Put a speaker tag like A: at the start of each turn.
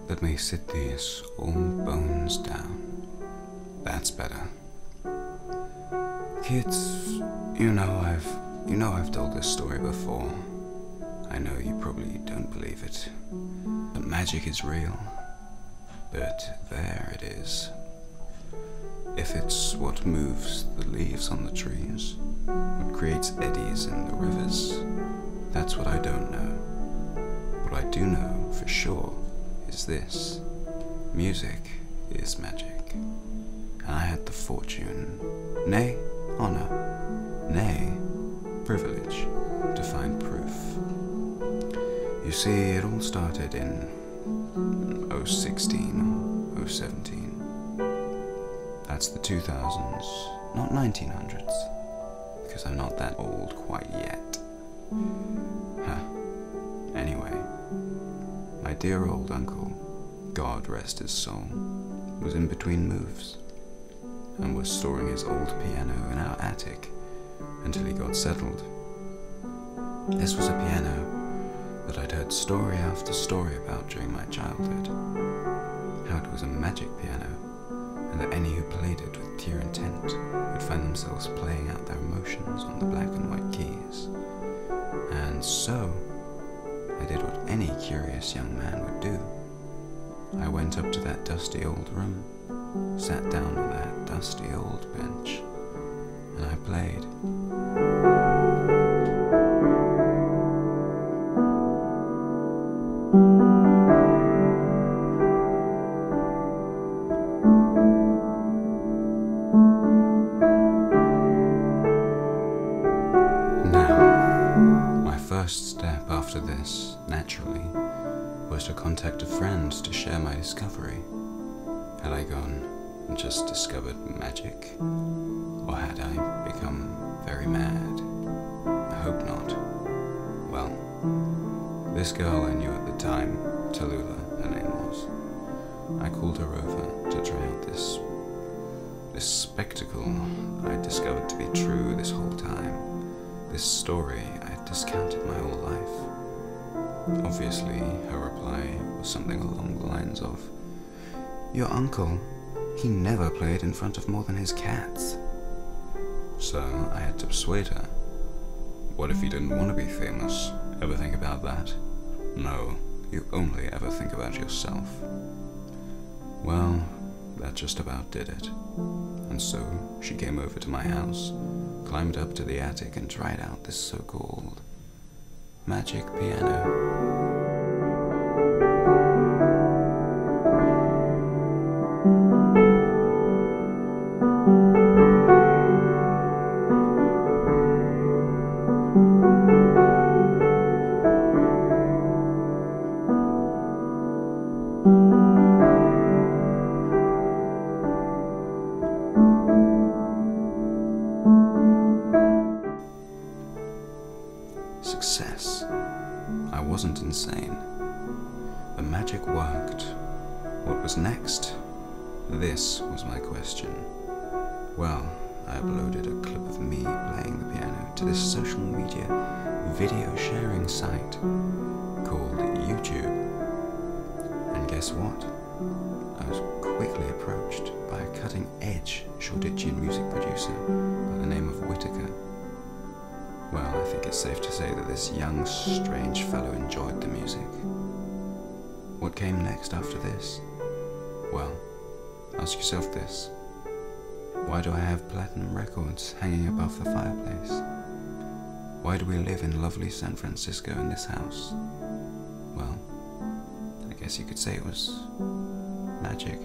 A: Let me sit these old bones down. That's better. Kids, you know I've told this story before. I know you probably don't believe it. But magic is real. But there it is. If it's what moves the leaves on the trees, what creates eddies in the rivers, that's what I don't know. What I do know for sure is this: music is magic. And I had the fortune, nay, honor, nay, privilege to find proof. You see, it all started in 016 or 017. That's the 2000s, not 1900s, because I'm not that old quite yet. Anyway, my dear old uncle, God rest his soul, was in between moves and was storing his old piano in our attic until he got settled. This was a piano that I'd heard story after story about during my childhood, how it was a magic piano, and that any who played it with pure intent would find themselves playing out their emotions on the black and white keys. And so, I did what any curious young man would do. I went up to that dusty old room, sat down on that dusty old bench, and I played. First step after this, naturally, was to contact a friend to share my discovery. Had I gone and just discovered magic? Or had I become very mad? I hope not. Well, this girl I knew at the time, Tallulah, her name was, I called her over to try out this spectacle I discovered to be true this whole time. This story I had discounted my whole life. Obviously, her reply was something along the lines of, "Your uncle, he never played in front of more than his cats." So I had to persuade her. What if you didn't want to be famous? Ever think about that? No, you only ever think about yourself. Well, that just about did it. And so she came over to my house, climbed up to the attic and tried out this so-called magic piano. Success. I wasn't insane. The magic worked. What was next? This was my question. Well, I uploaded a clip of me playing the piano to this social media video sharing site called YouTube. And guess what? I was quickly approached by a cutting-edge Shoreditchian music producer by the name of Whitaker. Well, I think it's safe to say that this young, strange fellow enjoyed the music. What came next after this? Well, ask yourself this. Why do I have platinum records hanging above the fireplace? Why do we live in lovely San Francisco in this house? Well, I guess you could say it was magic.